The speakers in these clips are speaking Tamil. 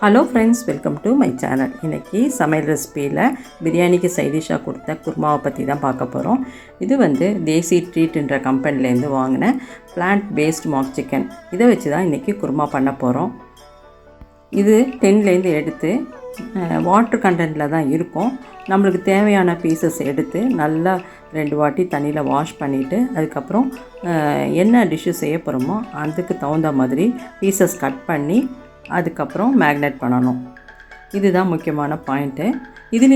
Hello friends, welcome to my channel. இன்றைக்கி சமையல் ரெசிப்பியில் பிரியாணிக்கு சைடிஷாக கொடுத்த குருமாவை பற்றி தான் பார்க்க போகிறோம். இது தேசி ட்ரீட்ன்ற கம்பெனிலேருந்து வாங்கின பிளான்ட் பேஸ்ட் மாக் சிக்கன். இதை வச்சு தான் இன்றைக்கி குருமா பண்ண போகிறோம். இது டென்லேருந்து எடுத்து வாட்டர் கண்டென்ட்டில் தான் இருக்கும். நம்மளுக்கு தேவையான பீசஸ் எடுத்து நல்லா 2 வாட்டி தண்ணியில் வாஷ் பண்ணிவிட்டு அதுக்கப்புறம் என்ன டிஷ்ஷு செய்ய போகிறோமோ அதுக்கு தகுந்த மாதிரி பீசஸ் கட் பண்ணி அதுக்கப்புறம் மேக்னேட் பண்ணணும். இதுதான் முக்கியமான பாயிண்ட்டு. இதில்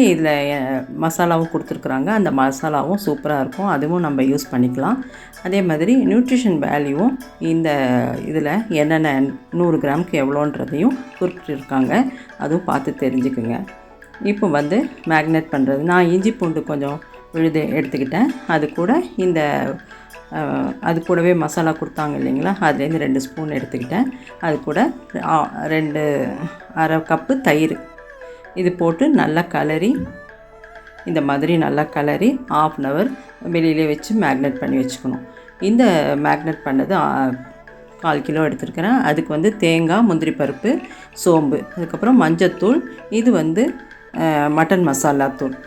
மசாலாவும் கொடுத்துருக்குறாங்க. அந்த மசாலாவும் சூப்பராக இருக்கும், அதுவும் நம்ம யூஸ் பண்ணிக்கலாம். அதே மாதிரி நியூட்ரிஷன் வேல்யூவும் இந்த இதில் என்னென்ன 100 கிராமுக்கு எவ்வளோன்றதையும் குறிப்பிட்டிருக்காங்க. அதுவும் பார்த்து தெரிஞ்சுக்குங்க. இப்போ மேக்னேட் பண்ணுறது, நான் இஞ்சி பூண்டு கொஞ்சம் விழுது எடுத்துக்கிட்டேன். அது கூடவே மசாலா கொடுத்தாங்க இல்லைங்களா, அதுலேருந்து 2 ஸ்பூன் எடுத்துக்கிட்டேன். அது கூட 2.5 கப்பு தயிர் இது போட்டு நல்லா கலரி, இந்த மாதிரி நல்லா கலரி 1/2 hour வெளியிலே வச்சு மேக்னேட் பண்ணி வச்சுக்கணும். இந்த மேக்னேட் பண்ணது 1/4 கிலோ எடுத்துருக்கிறேன். அதுக்கு தேங்காய், முந்திரி பருப்பு, சோம்பு, அதுக்கப்புறம் மஞ்சத்தூள், இது மட்டன் மசாலா தூள்,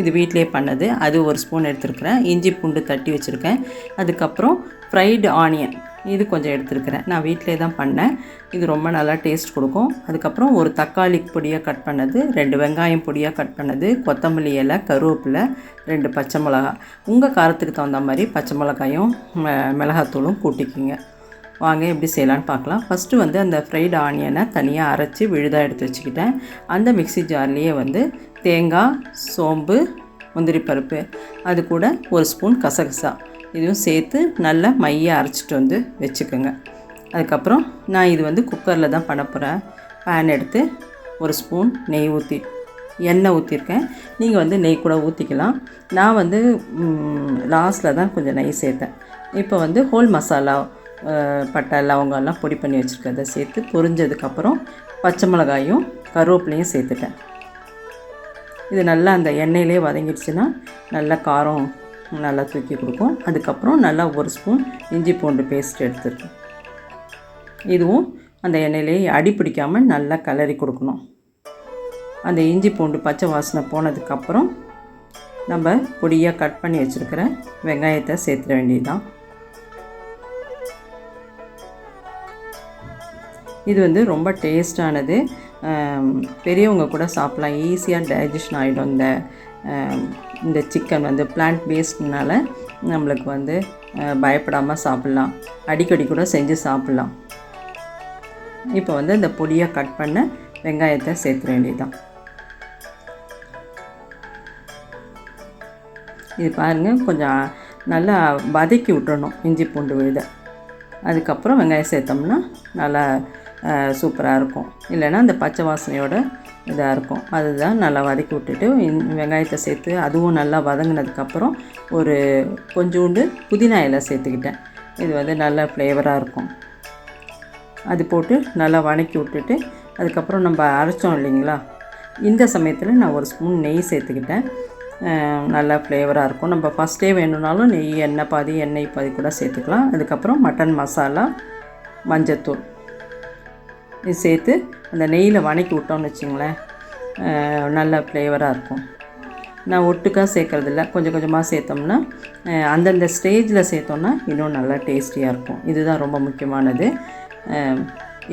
இது வீட்டிலே பண்ணது, அது 1 ஸ்பூன் எடுத்துருக்கிறேன். இஞ்சி பூண்டு தட்டி வச்சுருக்கேன். அதுக்கப்புறம் ஃப்ரைடு ஆனியன் இது கொஞ்சம் எடுத்துருக்கிறேன். நான் வீட்டிலே தான் பண்ணேன். இது ரொம்ப நல்லா டேஸ்ட் கொடுக்கும். அதுக்கப்புறம் ஒரு தக்காளி பொடியாக கட் பண்ணது, 2 வெங்காயம் பொடியாக கட் பண்ணது, கொத்தமல்லி இலை, கருவேப்பிலை, 2 பச்சை மிளகாய். உங்கள் காரத்துக்கு தகுந்த மாதிரி பச்சை மிளகாயும் மிளகாத்தூளும் கூட்டிக்கிங்க. வாங்க எப்படி செய்யலான்னு பார்க்கலாம். ஃபஸ்ட்டு அந்த ஃப்ரைடு ஆனியனை தனியாக அரைச்சி விழுதாக எடுத்து வச்சுக்கிட்டேன். அந்த மிக்ஸி ஜார்லேயே தேங்காய், சோம்பு, முந்திரி பருப்பு, அது கூட 1 ஸ்பூன் கசகசா இதுவும் சேர்த்து நல்லா மையாக அரைச்சிட்டு வச்சுக்கோங்க. அதுக்கப்புறம் நான் இது குக்கரில் தான் பண்ண போகிறேன். பேன் எடுத்து 1 ஸ்பூன் எண்ணெய் ஊற்றிருக்கேன். நீங்கள் நெய் கூட ஊற்றிக்கலாம். நான் லாஸ்ட்டில் தான் கொஞ்சம் நெய் சேர்த்தேன். இப்போ ஹோல் மசாலா, பட்டை, லவங்கெல்லாம் பொடி பண்ணி வச்சுருக்கதை சேர்த்து பொரிஞ்சதுக்கப்புறம் பச்சை மிளகாயும் கருவேப்பிலையும் சேர்த்துட்டேன். இது நல்லா அந்த எண்ணெயிலே வதங்கிடுச்சுன்னா நல்லா காரம் நல்லா தூக்கி கொடுக்கும். அதுக்கப்புறம் நல்லா 1 ஸ்பூன் இஞ்சி பூண்டு பேஸ்ட் எடுத்துருக்கேன். இதுவும் அந்த எண்ணெயிலே அடி பிடிக்காமல் நல்லா கலரி கொடுக்கணும். அந்த இஞ்சி பூண்டு பச்சை வாசனை போனதுக்கப்புறம் நம்ம பொடியாக கட் பண்ணி வச்சுருக்கிற வெங்காயத்தை சேர்த்துட வேண்டியதுதான். இது ரொம்ப டேஸ்டானது. பெரியவங்க கூட சாப்பிட்லாம், ஈஸியாக டைஜஷன் ஆகிடும். இந்த சிக்கன் பிளான்ட் பேஸ்ட்னால நம்மளுக்கு பயப்படாமல் சாப்பிட்லாம், அடிக்கடி கூட செஞ்சு சாப்பிட்லாம். இப்போ இந்த பொடியாக கட் பண்ண வெங்காயத்தை சேர்த்துட வேண்டியதுதான். இது பாருங்கள், கொஞ்சம் நல்லா வதக்கி விட்டுறணும் இஞ்சி பூண்டு விழுத. அதுக்கப்புறம் வெங்காயம் சேர்த்தோம்னா நல்லா சூப்பராக இருக்கும். இல்லைன்னா அந்த பச்சை வாசனையோட இதாக இருக்கும். அதுதான் நல்லா வதக்கி விட்டுட்டு வெங்காயத்தை சேர்த்து அதுவும் நல்லா வதங்கினதுக்கப்புறம் ஒரு கொஞ்சோண்டு புதினா இலை சேர்த்துக்கிட்டேன். இது நல்லா ஃப்ளேவராக இருக்கும். அது போட்டு நல்லா வதக்கி விட்டுட்டு அதுக்கப்புறம் நம்ம அரைச்சோம் இல்லைங்களா, இந்த சமயத்தில் நான் 1 ஸ்பூன் நெய் சேர்த்துக்கிட்டேன். நல்லா ஃப்ளேவராக இருக்கும். நம்ம ஃபஸ்ட்டே வேணும்னாலும் எண்ணெய் பாதி கூட சேர்த்துக்கலாம். அதுக்கப்புறம் மட்டன் மசாலா, மஞ்சத்தூள் இது சேர்த்து அந்த நெய்யில் வதக்கி விட்டோம்னு வச்சிங்களேன், நல்ல ஃப்ளேவராக இருக்கும். நான் ஒட்டுக்காக சேர்க்குறதில்ல, கொஞ்சம் கொஞ்சமாக சேர்த்தோம்னா அந்தந்த ஸ்டேஜில் சேர்த்தோம்னா இன்னும் நல்லா டேஸ்டியாக இருக்கும். இதுதான் ரொம்ப முக்கியமானது.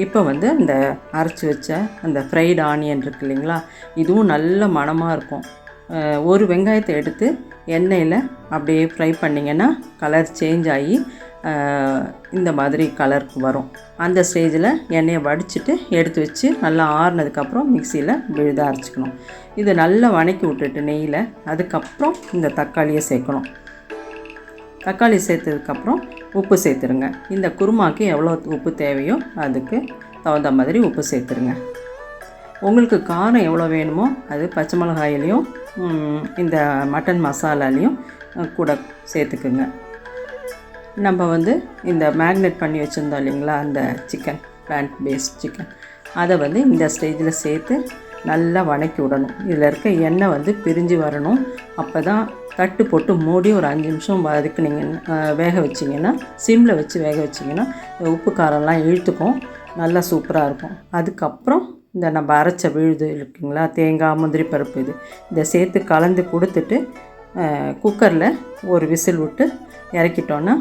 இப்போ இந்த அரைச்சி வச்ச அந்த ஃப்ரைடு ஆனியன் இருக்குது இல்லைங்களா, இதுவும் நல்ல மணமாக இருக்கும். ஒரு வெங்காயத்தை எடுத்து எண்ணெயில் அப்படியே ஃப்ரை பண்ணிங்கன்னா கலர் சேஞ்ச் ஆகி இந்த மாதிரி கலருக்கு வரும். அந்த ஸ்டேஜில் எண்ணெயை வடிச்சிட்டு எடுத்து வச்சு நல்லா ஆறுனதுக்கப்புறம் மிக்சியில் விழுதாக அரைச்சிக்கணும். இதை நல்லா வதக்கி விட்டுட்டு நெய்யில் அதுக்கப்புறம் இந்த தக்காளியை சேர்க்கணும். தக்காளி சேர்த்ததுக்கப்புறம் உப்பு சேர்த்துருங்க. இந்த குருமாக்கு எவ்வளோ உப்பு தேவையோ அதுக்கு தகுந்த மாதிரி உப்பு சேர்த்துருங்க. உங்களுக்கு காரம் எவ்வளோ வேணுமோ அது பச்சை மிளகாயிலையும் இந்த மட்டன் மசாலாலையும் கூட சேர்த்துக்குங்க. நம்ம இந்த மேக்னேட் பண்ணி வச்சுருந்தோம் இல்லைங்களா, அந்த சிக்கன், பிளான்ட் பேஸ்ட் சிக்கன், அதை இந்த ஸ்டேஜில் சேர்த்து நல்லா வதக்கி விடணும். இதில் இருக்க எண்ணெய் பிரிஞ்சு வரணும். அப்போ தான் தட்டு போட்டு மூடி ஒரு 5 நிமிஷம் வேக வச்சிங்கன்னா, சிம்மில் வச்சு வேக வச்சிங்கன்னா உப்பு காரம்லாம் இழுத்துக்கும், நல்லா சூப்பராக இருக்கும். அதுக்கப்புறம் இந்த நம்ம அரைச்ச விழுது இருக்குங்களா, தேங்காய் முந்திரி பருப்பு இதை சேர்த்து கலந்து கொடுத்துட்டு குக்கரில் ஒரு விசில் விட்டு இறக்கிட்டோன்னா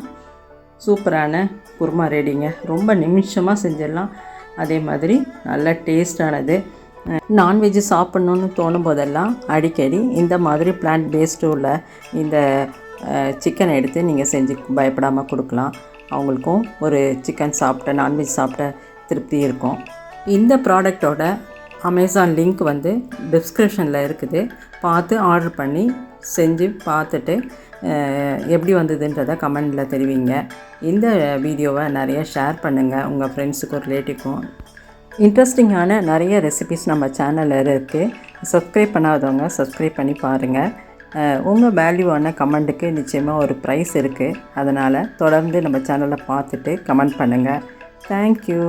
சூப்பரான குருமா ரெடிங்க. ரொம்ப நிமிஷமாக செஞ்சிடலாம். அதே மாதிரி நல்ல டேஸ்டானது. நான்வெஜ்ஜு சாப்பிட்ணுன்னு தோணும் போதெல்லாம் அடிக்கடி இந்த மாதிரி பிளான்ட் பேஸ்டு உள்ள இந்த சிக்கனை எடுத்து நீங்கள் செஞ்சு பயப்படாமல் கொடுக்கலாம். அவங்களுக்கும் ஒரு சிக்கன் சாப்பிட்ட நான்வெஜ் சாப்பிட்ட திருப்தி இருக்கும். இந்த ப்ராடக்டோட அமேசான் லிங்க் வந்து டிஸ்கிரிப்ஷனில் இருக்குது. பார்த்து ஆர்டர் பண்ணி செஞ்சு பார்த்துட்டு எப்படி வந்ததுன்றதை கமெண்டில் தெரிவிங்க. இந்த வீடியோவை நிறைய ஷேர் பண்ணுங்கள் உங்கள் ஃப்ரெண்ட்ஸுக்கும் ரிலேட்டிவ்க்கும். இன்ட்ரெஸ்டிங்கான நிறைய ரெசிபிஸ் நம்ம சேனலில் இருக்குது. சப்ஸ்கிரைப் பண்ணாதவங்க சப்ஸ்கிரைப் பண்ணி பாருங்கள். உங்கள் வேல்யூவான கமெண்ட்டுக்கு நிச்சயமாக ஒரு ப்ரைஸ் இருக்குது. அதனால் தொடர்ந்து நம்ம சேனலை பார்த்துட்டு கமெண்ட் பண்ணுங்கள். தேங்க்யூ.